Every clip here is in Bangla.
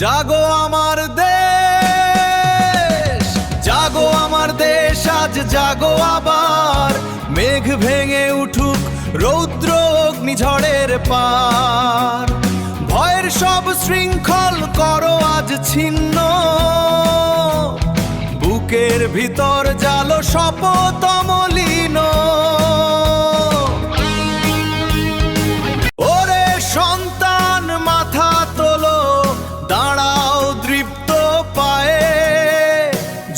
জাগো আমার দেশ, জাগো আমার দেশ, আজ জাগো আবার। মেঘ ভেঙে উঠুক রৌদ্র অগ্নিঝড়ের পার। ভয়ের সব শৃঙ্খল করো আজ ছিন্ন, বুকের ভিতর জালো শপথ অমলিন। ওরে সন্তান মাথা তোলো, দাঁড়াও দৃপ্ত পায়ে।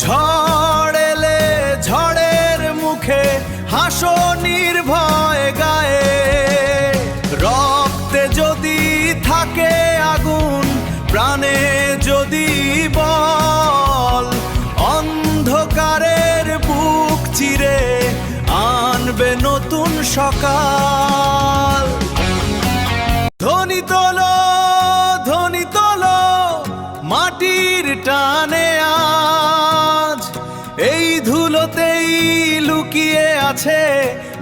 ঝড় এলে ঝড়ের মুখে হাসো নির্ভয় গায়ে। রক্তে যদি থাকে আগুন, প্রাণে যদি বল, অন্ধকারের বুক চিরে আনবে নতুন সকাল। ধ্বনি তোলো, ধ্বনি তোলো, মাটির টানে আজ। এই ধুলোতেই লুকিয়ে আছে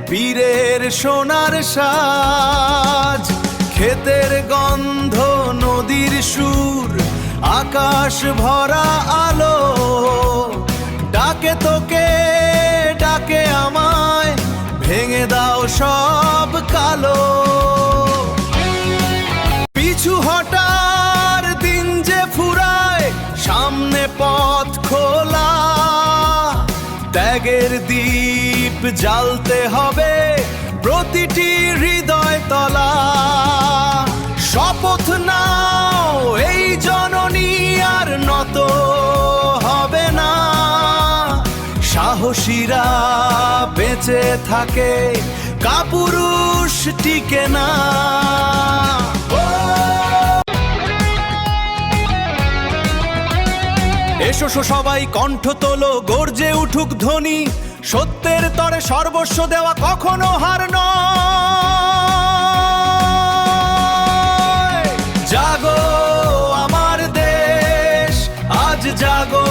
বীরের সোনার সাজ। ক্ষেতের গন্ধ, নদীর সুর, আকাশ ভরা আলো, ডাকে তোকে, ডাকে আমায়, ভেঙে দাও সব কালো। পিছু হটার দিন যে ফুরায়, সামনে পথ খোলা। ত্যাগের দীপ জ্বালতে হবে প্রতিটি হৃদয় তলা। শপথ নাও এই জননী আর নত হবে না। সাহসীরা বেঁচে থাকে, কাপুরুষ টিকে না। এসো সবাই কণ্ঠ তোলো, গর্জে উঠুক ধ্বনি। সত্যের তরে সর্বস্ব দেওয়া কখনো হার নয়। জাগো আমার দেশ, আজ জাগো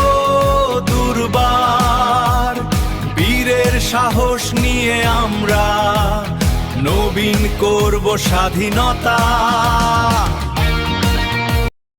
দুর্বার। বীরের সাহস নিয়ে আমরা নবীন করব স্বাধীনতা।